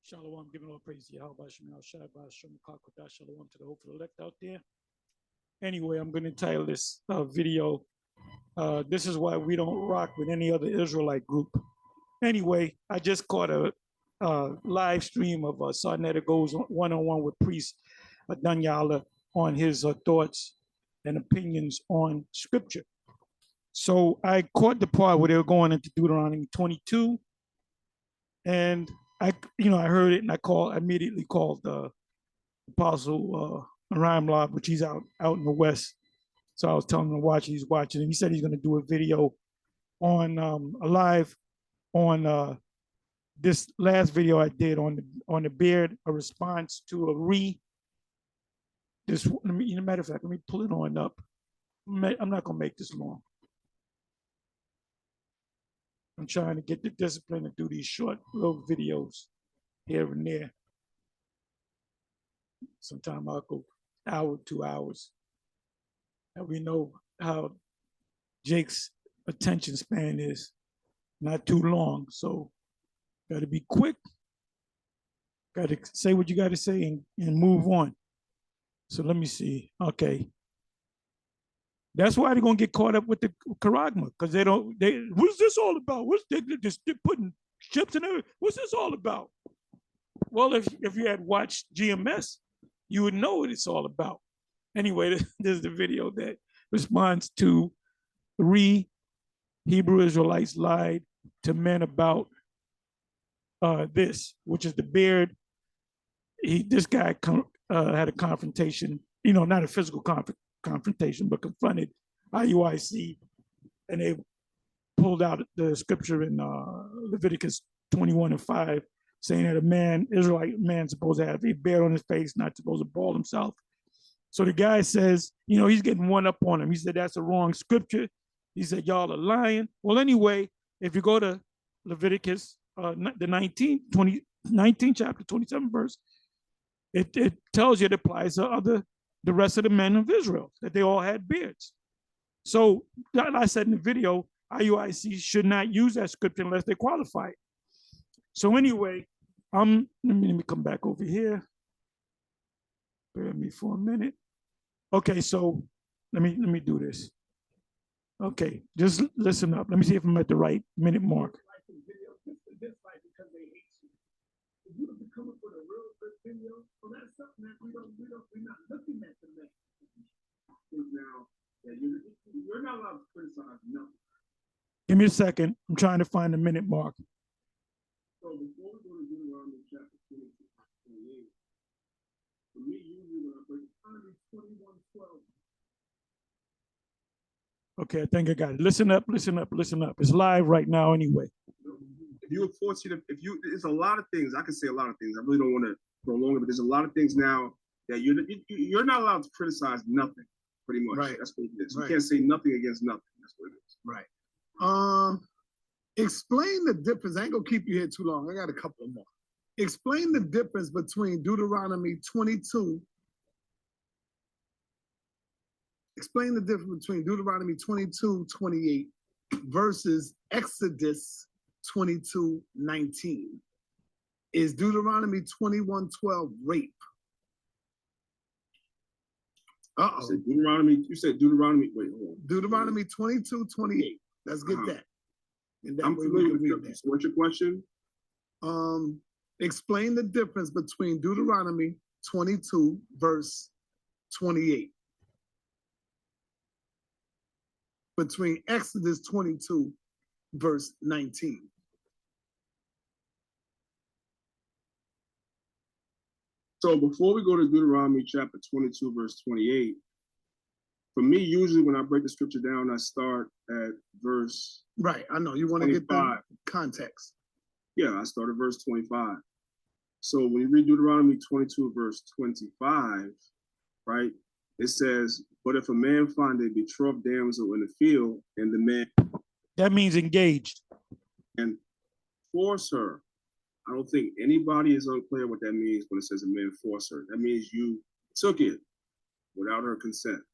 Shalom, giving all praise to Yahweh, Shemal, Shabbat, Shem, Kakodah, Shalom to the hopeful elect out there. Anyway, I'm going to title this video, This is Why We Don't Rock with Any Other Israelite Group. Anyway, I just caught a live stream of Sarnetta Goes one-on-one with Priest Danyala on his thoughts and opinions on Scripture. So I caught the part where they were going into Deuteronomy 22, and I heard it, and I immediately called the Apostle Ramlab, which he's out in the West. So I was telling him to watch. He's watching, and he said he's going to do a video on a live on this last video I did on the beard, a response to a this. Matter of fact, let me pull it on up. I'm not going to make this long. I'm trying to get the discipline to do these short little videos here and there. Sometimes I'll go hour, 2 hours. And we know how Jake's attention span is, not too long. So got to be quick. Got to say what you got to say and move on. So let me see. Okay. That's why they're gonna get caught up with the charagma, because what's this all about? They're putting ships in there. What's this all about? Well, if you had watched GMS, you would know what it's all about. Anyway, there's the video that responds to 3 Hebrew Israelites lied to men about this, which is the beard. This guy had a confrontation, not a physical confrontation, but confronted IUIC, and they pulled out the scripture in Leviticus 21:5, saying that Israelite man, supposed to have a beard on his face, not supposed to bald himself. So the guy says, he's getting one up on him. He said, that's a wrong scripture. He said, y'all are lying. Well, anyway, if you go to Leviticus, the 19th chapter, 27 verse, it tells you it applies to the rest of the men of Israel, that they all had beards. So I said in the video, IUIC should not use that scripture unless they qualify it. So anyway, let me come back over here. Bear with me for a minute. Okay, so let me do this. Okay, just listen up. Let me see if I'm at the right minute mark. You're not allowed to criticize nothing. Give me a second. I'm trying to find the minute mark. So before we go to Deuteronomy chapter 28, for me, usually when I break Deuteronomy 21:12. Okay, I think I got it. Listen up, listen up, listen up. It's live right now anyway. If you were fortunate, there's a lot of things. I can say a lot of things. I really don't want to go longer, but there's a lot of things now that you're not allowed to criticize nothing. Pretty much. Right. That's what it is. Right. You can't say nothing against nothing. That's what it is. Right. Explain the difference. I ain't gonna keep you here too long. I got a couple more. Explain the difference between Deuteronomy 22. Explain the difference between Deuteronomy 22:28 versus Exodus 22:19. Is Deuteronomy 21:12 rape? You said Deuteronomy, wait, hold on. Deuteronomy 22:28. Let's get that. And I'm familiar with that. So what's your question? Explain the difference between Deuteronomy 22 verse 28. Between Exodus 22 verse 19. So before we go to Deuteronomy chapter 22, verse 28, for me, usually when I break the scripture down, I start at verse. Right, I know. You want to get the context. Yeah, I start at verse 25. So when you read Deuteronomy 22, verse 25, right, it says, but if a man find a betrothed damsel in the field, and the man. That means engaged. And force her. I don't think anybody is unclear what that means when it says a man force her. That means you took it without her consent.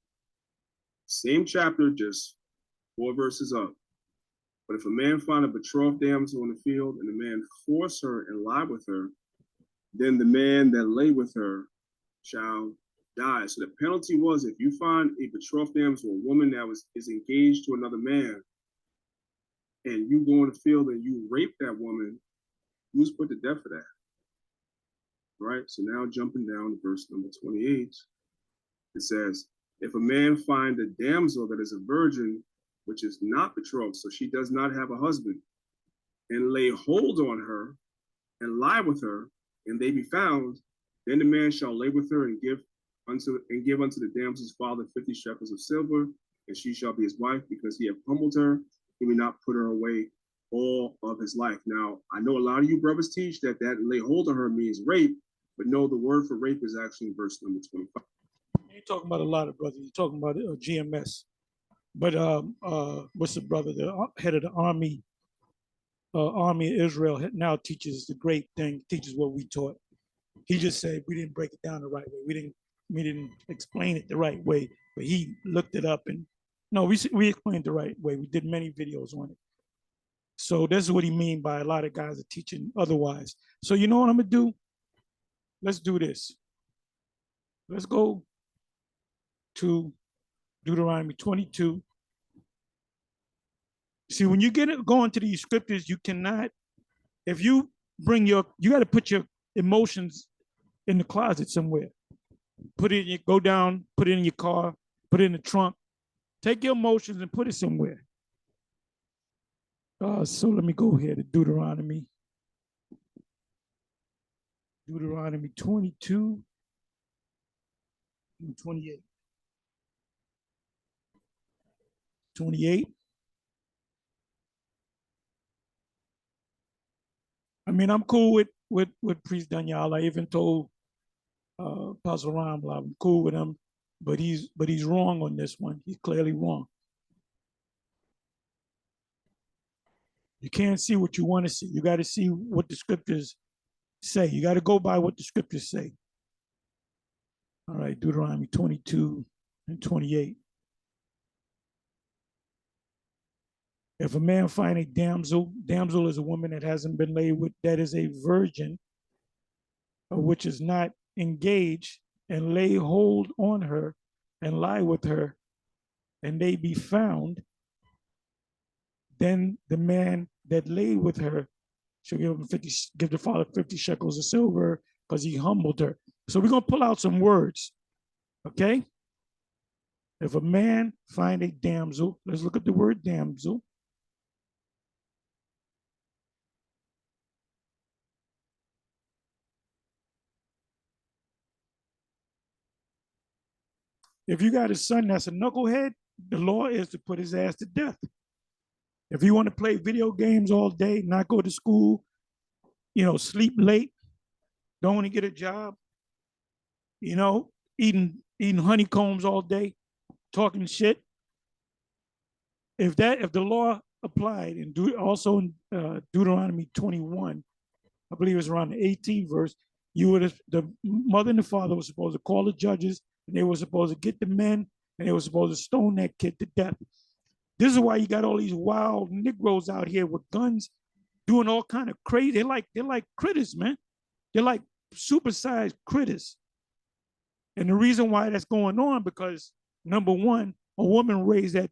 Same chapter, just 4 verses up. But if a man find a betrothed damsel in the field and the man force her and lie with her, then the man that lay with her shall die. So the penalty was, if you find a betrothed damsel, a woman that is engaged to another man, and you go in the field and you rape that woman, you was put to death for that. Right? So now jumping down to verse number 28, it says, if a man find a damsel that is a virgin, which is not betrothed, so she does not have a husband, and lay hold on her and lie with her, and they be found, then the man shall lay with her and give unto the damsel's father 50 shekels of silver, and she shall be his wife, because he have humbled her. He will not put her away all of his life. Now, I know a lot of you brothers teach that lay hold on her means rape, but no, the word for rape is actually in verse number 25. You're talking about a lot of brothers. You're talking about GMS. But what's the brother? The head of the army of Israel now teaches the great thing, teaches what we taught. He just said we didn't break it down the right way. We didn't explain it the right way. But he looked it up and no, we explained the right way. We did many videos on it. So this is what he mean by a lot of guys are teaching otherwise. So you know what I'm gonna do? Let's do this. Let's go to Deuteronomy 22. See, when you go into these scriptures, you cannot, if you you got to put your emotions in the closet somewhere. Put it in go down, put it in your car, put it in the trunk. Take your emotions and put it somewhere. So let me go here to Deuteronomy 22 and 28. 28. I mean, I'm cool with Priest Daniel. I even told Pastor Ramla I'm cool with him, but he's wrong on this one. He's clearly wrong. You can't see what you want to see. You got to see what the scriptures say. You got to go by what the scriptures say. All right, Deuteronomy 22 and 28. If a man find a damsel is a woman that hasn't been laid with, that is a virgin, which is not engaged, and lay hold on her and lie with her, and they be found, then the man that lay with her shall give the father 50 shekels of silver, because he humbled her. So we're gonna pull out some words, okay? If a man find a damsel, let's look at the word damsel. If you got a son that's a knucklehead, the law is to put his ass to death. If you want to play video games all day, not go to school, sleep late, don't want to get a job, eating honeycombs all day, talking shit. If the law applied, and also in Deuteronomy 21, I believe it's around the 18th verse, the mother and the father were supposed to call the judges, and they were supposed to get the men, and they were supposed to stone that kid to death. This is why you got all these wild Negroes out here with guns doing all kind of crazy. They're like critters, man. They're like supersized critters. And the reason why that's going on, because number one, a woman raised that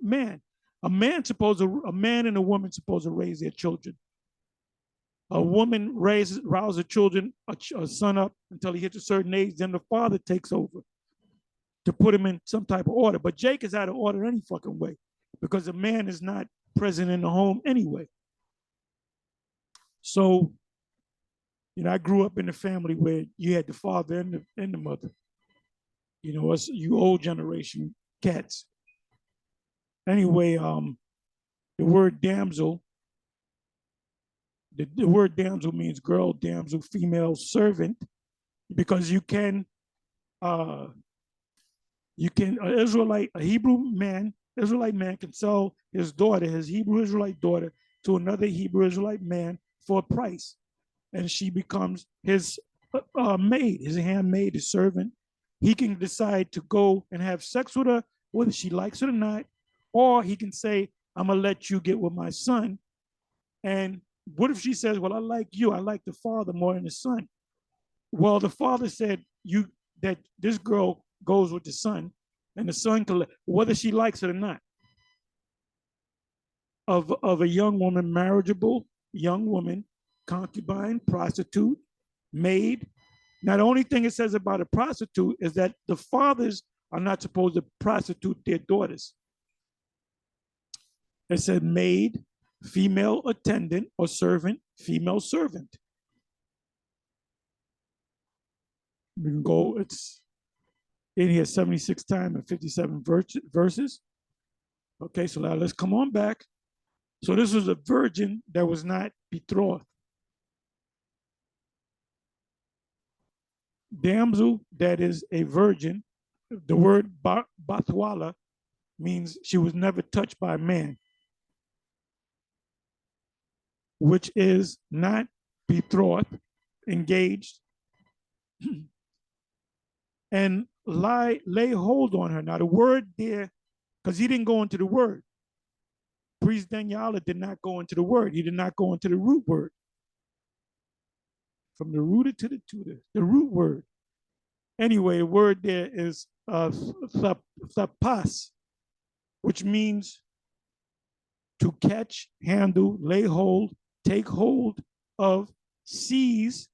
man. A man and a woman supposed to raise their children. A woman rouses her children, a son up until he hits a certain age, then the father takes over to put him in some type of order. But Jake is out of order any fucking way, because a man is not present in the home anyway. So, I grew up in a family where you had the father and the mother. Us you old generation cats. Anyway, the word damsel. The word damsel means girl, damsel, female, servant, because you can Israelite man can sell his daughter, his Hebrew Israelite daughter, to another Hebrew Israelite man for a price, and she becomes his maid, his handmaid, his servant. He can decide to go and have sex with her, whether she likes it or not, or he can say, "I'm gonna let you get with my son," and What if she says, well, I like you, I like the father more than the son? Well, the father said that this girl goes with the son, and the son can, whether she likes it or not, of a young woman, marriageable young woman, concubine, prostitute, maid. Now, the only thing it says about a prostitute is that the fathers are not supposed to prostitute their daughters. It said maid, female attendant or servant, female servant. We can go, it's in here 76 times and 57 verses. Okay, so now let's come on back. So this was a virgin that was not betrothed. Damsel that is a virgin, the word bathwala means she was never touched by a man, which is not betrothed, engaged, and lay hold on her. Now the word there, because he didn't go into the word. Priest Daniela did not go into the word. He did not go into the root word. From the rooter to the tutor, the root word. Anyway, the word there is thapas, which means to catch, handle, lay hold, take hold of, seize,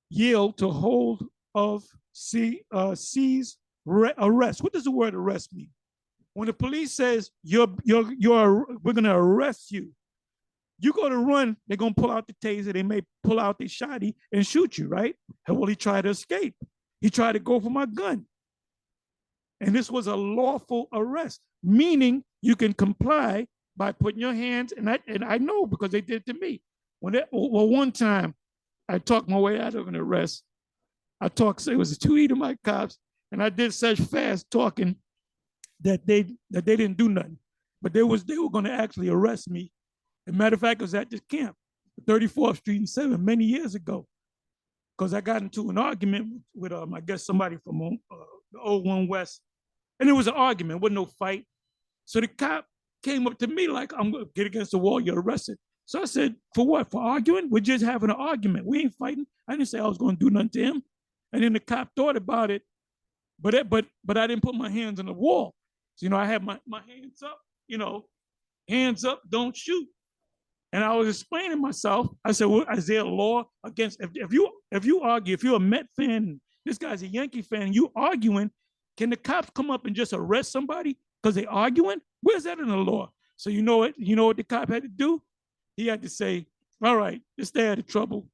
yield to hold of, seize, arrest. What does the word arrest mean? When the police says we're gonna arrest you, you go to run, they're gonna pull out the taser, they may pull out the shotty and shoot you, right? And well, he tried to escape. He tried to go for my gun. And this was a lawful arrest, meaning you can comply by putting your hands, and I know because they did it to me. One time I talked my way out of an arrest. It was 2 Edomite cops, and I did such fast talking that they didn't do nothing. But they were going to actually arrest me. As a matter of fact, it was at this camp, 34th Street and 7, many years ago, because I got into an argument with, I guess, somebody from the old One West. And it was an argument, it wasn't no fight. So the cop came up to me like, I'm going to get against the wall, you're arrested. So I said, for what? For arguing? We're just having an argument. We ain't fighting. I didn't say I was going to do nothing to him. And then the cop thought about it, but I didn't put my hands on the wall. So, I had my hands up, hands up, don't shoot. And I was explaining myself. I said, well, is there a law against, if you argue, if you're a Met fan, this guy's a Yankee fan, you arguing, can the cops come up and just arrest somebody because they're arguing? Where's that in the law? So you know what the cop had to do? He had to say, all right, just stay out of trouble.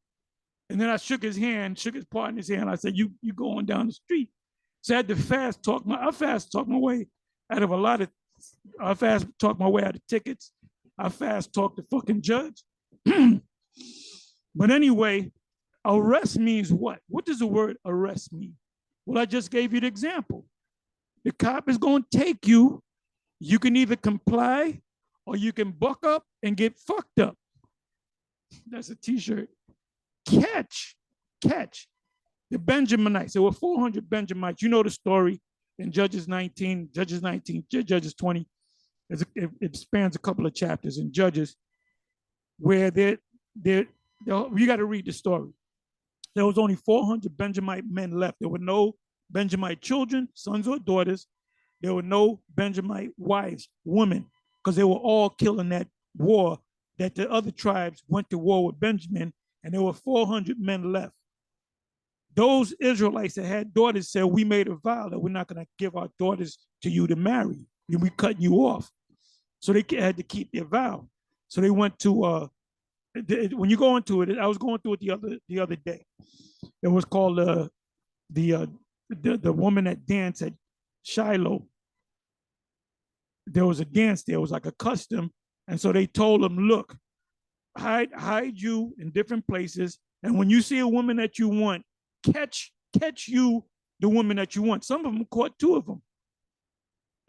And then I shook his partner's hand. I said, you go on down the street. So I had to fast talk my way out of I fast talk my way out of tickets. I fast talk the fucking judge. But anyway, arrest means what? What does the word arrest mean? Well, I just gave you the example. The cop is going to take you. You can either comply or you can buck up and get fucked up. That's a t-shirt. Catch. The Benjaminites. There were 400 Benjamites. You know the story in Judges 19, Judges 20. It spans a couple of chapters in Judges where you got to read the story. There was only 400 Benjamite men left. There were no Benjamite children, sons or daughters. There were no Benjamite wives, women, because they were all killed in that war that the other tribes went to war with Benjamin, and there were 400 men left. Those Israelites that had daughters said, we made a vow that we're not going to give our daughters to you to marry. We cut you off. So they had to keep their vow. So they went to, when you go into it, I was going through it the other day. It was called the woman that danced at Shiloh. There was a dance there. It was like a custom. And so they told them, look, hide you in different places. And when you see a woman that you want, catch you the woman that you want. Some of them caught 2 of them.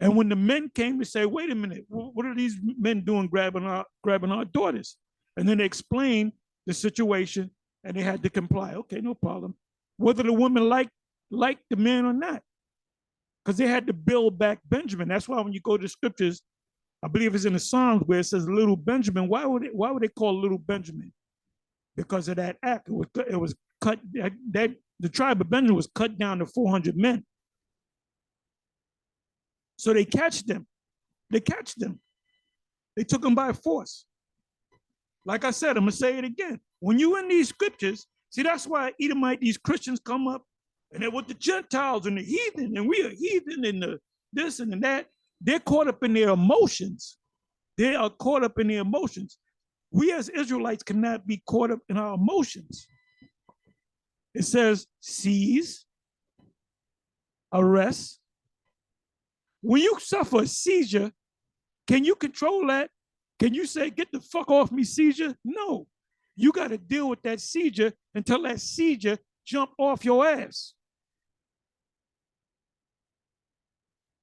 And when the men came to say, wait a minute, what are these men doing grabbing our daughters? And then they explained the situation and they had to comply. Okay, no problem. Whether the woman liked the man or not. Because they had to build back Benjamin. That's why when you go to the scriptures, I believe it's in the Psalms where it says little Benjamin. Why would they call little Benjamin? Because of that act. It was cut, that the tribe of Benjamin was cut down to 400 men. So they catch them. They catch them. They took them by force. Like I said, I'm going to say it again. When you in these scriptures, see, that's why Edomite, these Christians come up and they're with the Gentiles and the heathen, and we are heathen and the this and that. They're caught up in their emotions. They are caught up in their emotions. We as Israelites cannot be caught up in our emotions. It says seize, arrest. When you suffer a seizure, can you control that? Can you say, get the fuck off me, seizure? No. You got to deal with that seizure until that seizure jump off your ass.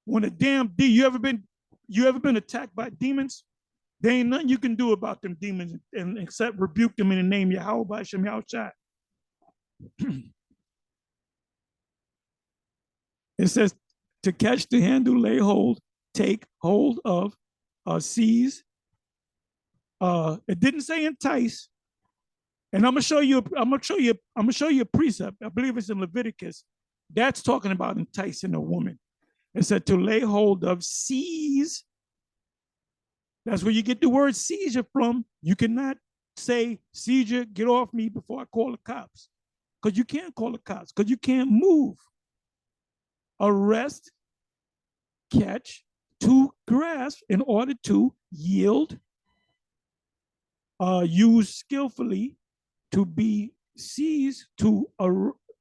When a damn you ever been attacked by demons? There ain't nothing you can do about them demons and except rebuke them in the name of Yahweh Shem Yahushua. It says to catch, to handle, lay hold, take hold of, seize. It didn't say entice. And I'm gonna show you a precept. I believe it's in Leviticus. That's talking about enticing a woman. It said to lay hold of, seize. That's where you get the word seizure from. You cannot say, seizure, get off me before I call the cops. Because you can't call the cops, because you can't move. Arrest, catch, to grasp in order to yield, use skillfully, to be seized, to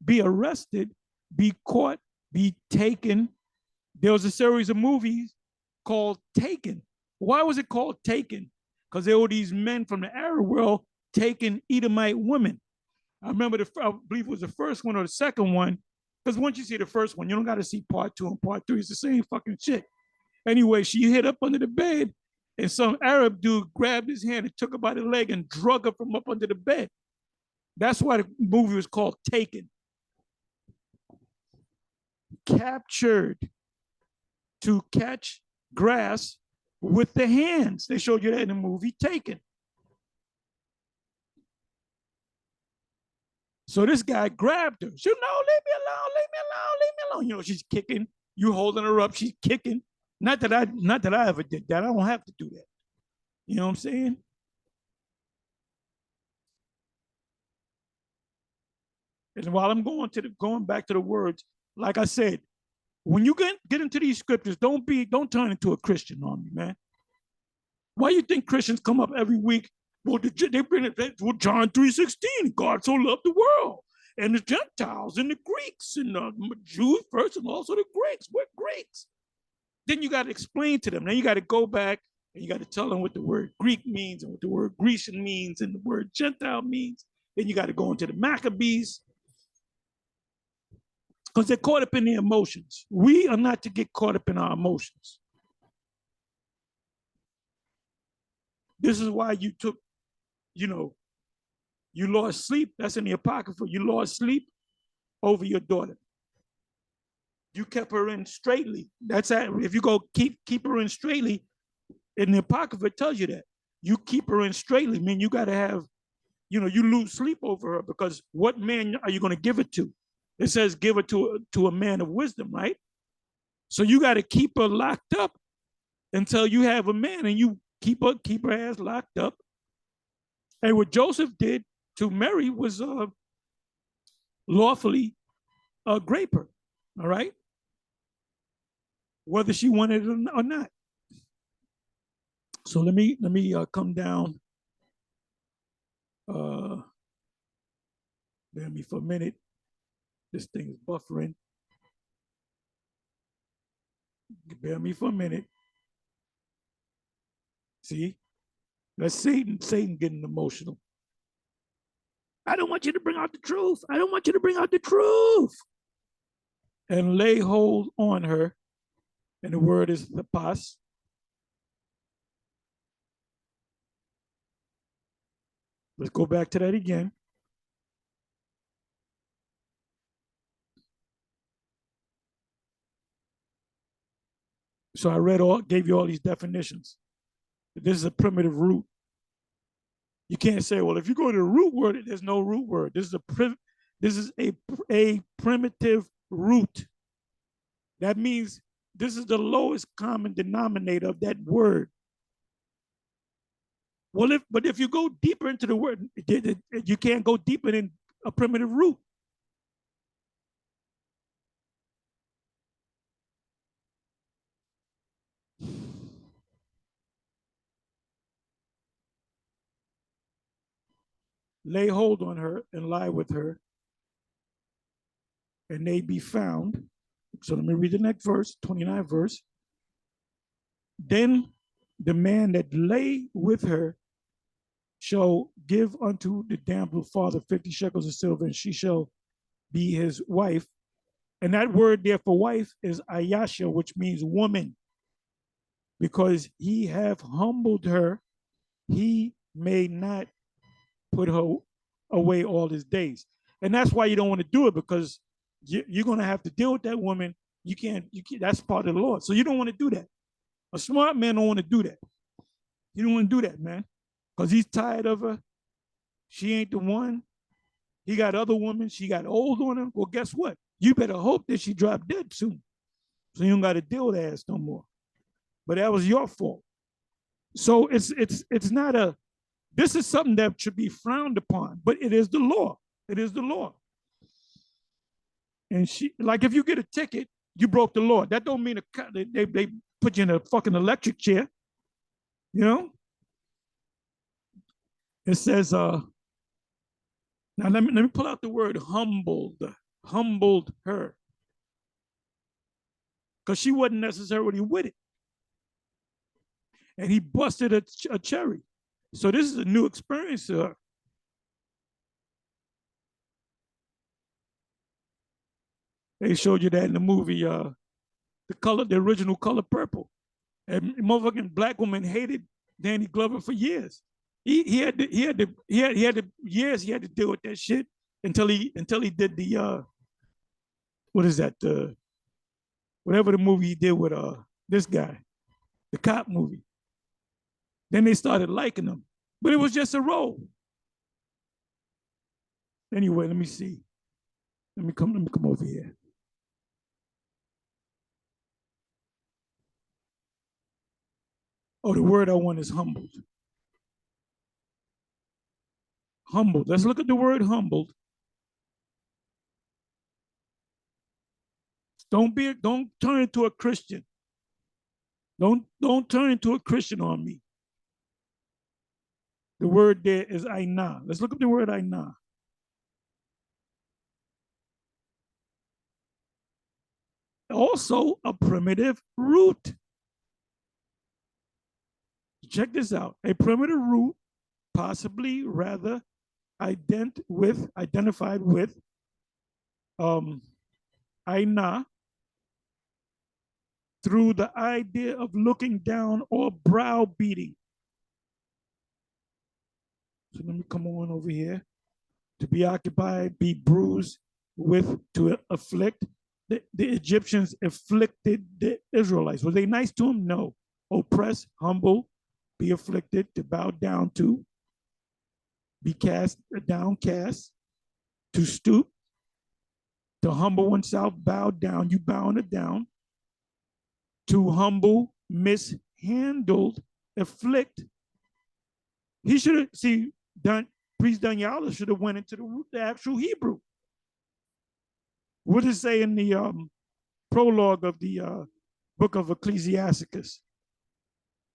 be arrested, be caught, be taken. There was a series of movies called Taken. Why was it called Taken? Because there were these men from the Arab world taking Edomite women. I remember I believe it was the first one or the second one, because once you see the first one, you don't got to see part 2 and part 3. It's the same fucking shit. Anyway, she hid up under the bed, and some Arab dude grabbed his hand and took her by the leg and drug her from up under the bed. That's why the movie was called Taken. Captured, to catch grass with the hands. They showed you that in the movie Taken. So this guy grabbed her. She said, no, leave me alone, leave me alone, leave me alone. You know, she's kicking. You holding her up, she's kicking. Not that I ever did that. I don't have to do that. You know what I'm saying? And while I'm going back to the words, like I said, when you get into these scriptures, don't turn into a Christian on me, man. Why you think Christians come up every week? Well, they bring it, well, John 3:16, God so loved the world, and the Gentiles and the Greeks and the Jews first, and also the Greeks. We're Greeks. Then you got to explain to them. Then you got to go back and you got to tell them what the word Greek means and what the word Grecian means and the word Gentile means. Then you got to go into the Maccabees, because they're caught up in their emotions. We are not to get caught up in our emotions. This is why you took, you lost sleep. That's in the Apocrypha. You lost sleep over your daughter. You kept her in straightly. That's if you go keep her in straightly, in the Apocrypha it tells you that. You keep her in straightly, mean you got to have, you lose sleep over her, because what man are you going to give it to? It says give it to a man of wisdom, right? So you got to keep her locked up until you have a man, and you keep her ass locked up. And what Joseph did to Mary was lawfully grape her, all right? Whether she wanted it or not. So let me come down. Bear me for a minute. This thing is buffering. Bear me for a minute. See? That's Satan getting emotional. I don't want you to bring out the truth. I don't want you to bring out the truth. And lay hold on her. And the word is the pas. Let's go back to that again. So I gave you all these definitions. This is a primitive root. You can't say, well, if you go to the root word, there's no root word. This is a primitive root. That means this is the lowest common denominator of that word. Well, but if you go deeper into the word, you can't go deeper than a primitive root. Lay hold on her and lie with her, and they be found. So let me read the next verse, 29th verse. Then the man that lay with her shall give unto the damsel father 50 shekels of silver, and she shall be his wife. And that word there for wife is ayasha, which means woman, because he have humbled her, he may not put her away all his days. And that's why you don't want to do it, because you're going to have to deal with that woman. You can't, that's part of the Lord. So you don't want to do that. A smart man don't want to do that. You don't want to do that, man, because he's tired of her. She ain't the one. He got other women. She got old on him. Well, guess what? You better hope that she drop dead soon, so you don't got to deal with ass no more. But that was your fault. So it's not a. This is something that should be frowned upon, but it is the law. It is the law. And she, like, if you get a ticket, you broke the law. That don't mean they put you in a fucking electric chair. You know. It says, now let me pull out the word humbled her, because she wasn't necessarily with it, and he busted a cherry. So this is a new experience to her. They showed you that in the movie, the original Color Purple, and motherfucking black woman hated Danny Glover for years. He had to years he had to deal with that shit until he did the what is that, whatever the movie he did with this guy, the cop movie. Then they started liking him, but it was just a role. Anyway, let me see. Let me come over here. Oh, the word I want is humbled. Humbled. Let's look at the word humbled. Don't turn into a Christian. Don't turn into a Christian on me. The word there is aina. Let's look up the word aina. Also a primitive root. Check this out. A primitive root, possibly rather identified with aina, through the idea of looking down or browbeating. So let me come on over here. To be occupied, be bruised with, to afflict. The Egyptians afflicted the Israelites. Were they nice to them? No. Oppress, humble, be afflicted, to bow down to, be cast, downcast, to stoop, to humble oneself, bow down, you bowing it down, to humble, mishandled, afflict. He should have, Priest Daniela should have went into the actual Hebrew. What does it say in the prologue of the book of Ecclesiasticus?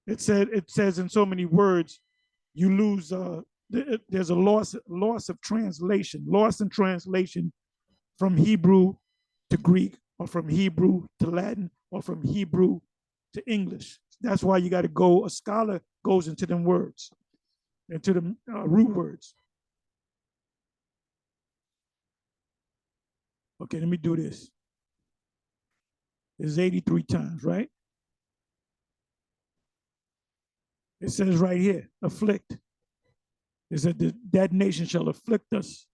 It says in so many words, you lose, there's a loss of translation, loss in translation from Hebrew to Greek, or from Hebrew to Latin, or from Hebrew to English. That's why you got to go, a scholar goes into them words, into the root words. Okay, let me do this. It's 83 times, right? It says right here, afflict. It said that nation shall afflict us.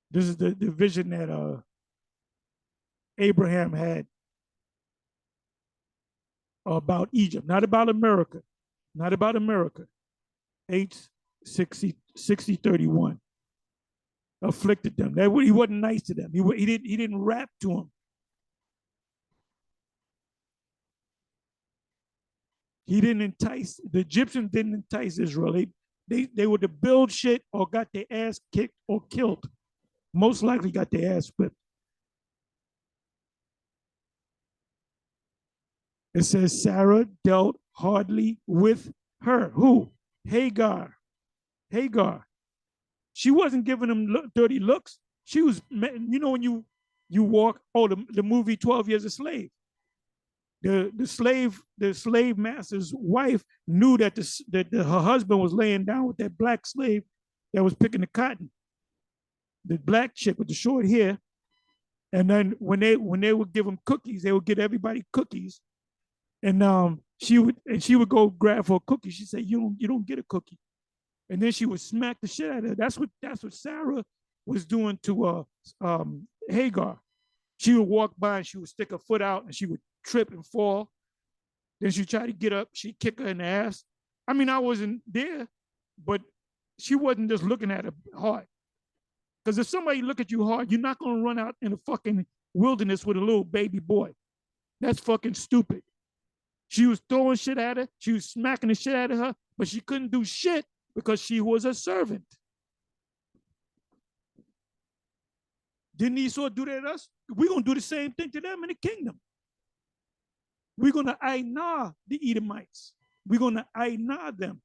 This is the vision that Abraham had about Egypt, not about America. not about America. H6031 afflicted them. He wasn't nice to them. He didn't rap to them. He didn't entice, the Egyptians didn't entice Israel. They were to build shit or got their ass kicked or killed. Most likely got their ass whipped. It says Sarah dealt hardly with her. Who? Hagar. Hagar. She wasn't giving him dirty looks. She was, when you walk, the movie 12 Years a Slave. The slave master's wife knew that her husband was laying down with that black slave that was picking the cotton. The black chick with the short hair. And then when they would give him cookies, they would get everybody cookies. And she would go grab for a cookie. She said, "You don't get a cookie." And then she would smack the shit out of her. That's what Sarah was doing to Hagar. She would walk by and she would stick her foot out and she would trip and fall. Then she'd try to get up. She'd kick her in the ass. I mean, I wasn't there, but she wasn't just looking at her hard. Because if somebody look at you hard, you're not going to run out in the fucking wilderness with a little baby boy. That's fucking stupid. She was throwing shit at her. She was smacking the shit out of her, but she couldn't do shit because she was a servant. Didn't Esau do that to us? We're going to do the same thing to them in the kingdom. We're going to Ainah the Edomites. We're going to Ainah them.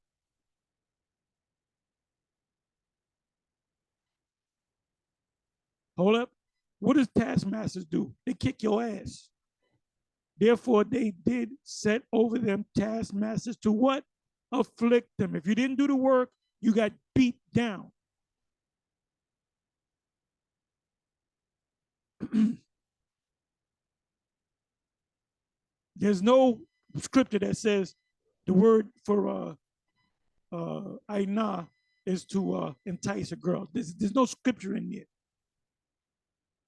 Hold up. What does taskmasters do? They kick your ass. Therefore, they did set over them taskmasters to what? Afflict them. If you didn't do the work, you got beat down. There's no scripture that says the word for Ainah is to entice a girl. There's no scripture in there.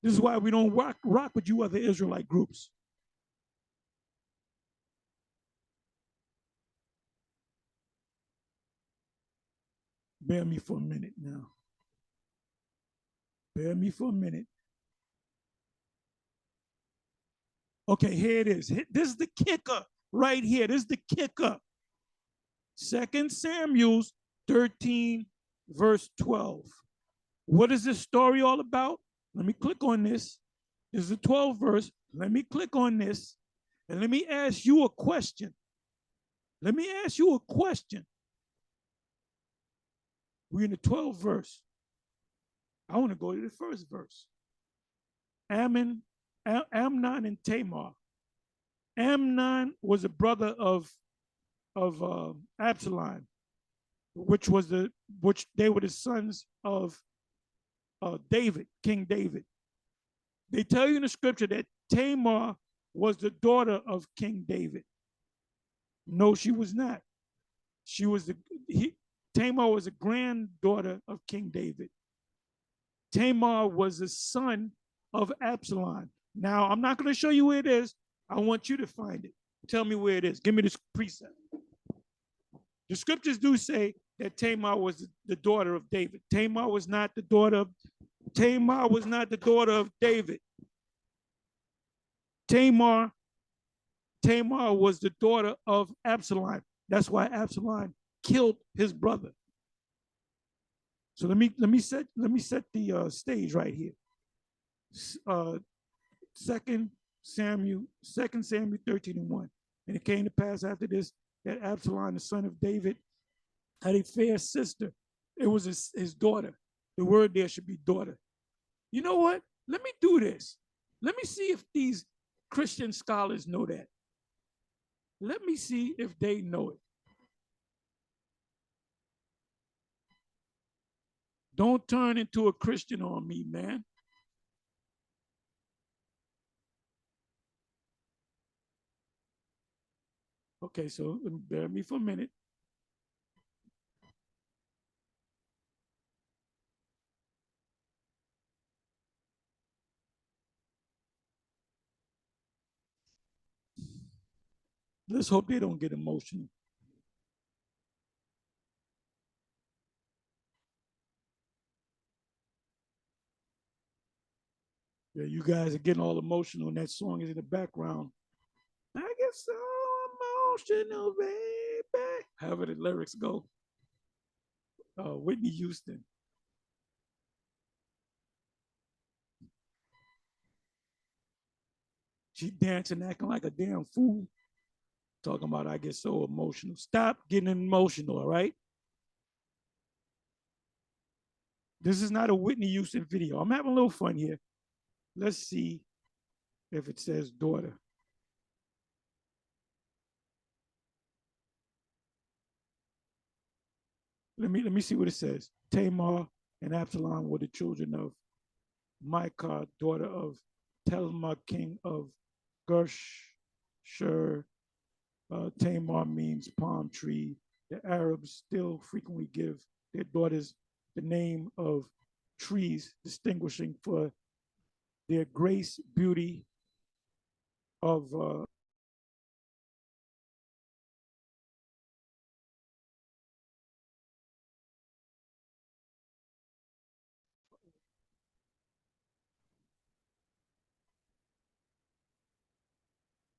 This is why we don't rock with you other Israelite groups. Bear me for a minute now. Bear me for a minute. Okay, here it is. This is the kicker right here. This is the kicker. 2 Samuel 13, verse 12. What is this story all about? Let me click on this. This is the 12th verse. Let me click on this. And let me ask you a question. Let me ask you a question. We're in the 12th verse. I want to go to the first verse. Amnon and Tamar. Amnon was a brother of Absalom, which they were the sons of David, King David. They tell you in the scripture that Tamar was the daughter of King David. No, she was not. Tamar was a granddaughter of King David. Tamar was the son of Absalom. Now, I'm not going to show you where it is. I want you to find it. Tell me where it is. Give me this precept. The scriptures do say that Tamar was the daughter of David. Tamar was not the daughter of David. Tamar was the daughter of Absalom. That's why Absalom killed his brother. So let me set the stage right here. 2 Samuel 13:1. And it came to pass after this that Absalom, the son of David, had a fair sister. It was his daughter. The word there should be daughter. You know what? Let me do this. Let me see if these Christian scholars know that. Let me see if they know it. Don't turn into a Christian on me, man. Okay, so bear me for a minute. Let's hope they don't get emotional. Yeah, you guys are getting all emotional, and that song is in the background. I get so emotional, baby. However the lyrics go. Whitney Houston. She dancing, acting like a damn fool. Talking about I get so emotional. Stop getting emotional, all right? This is not a Whitney Houston video. I'm having a little fun here. Let's see if it says daughter. Let me see what it says. Tamar and Absalom were the children of Micah, daughter of Telma, king of Gershur. Tamar means palm tree. The Arabs still frequently give their daughters the name of trees, distinguishing for their grace, beauty, of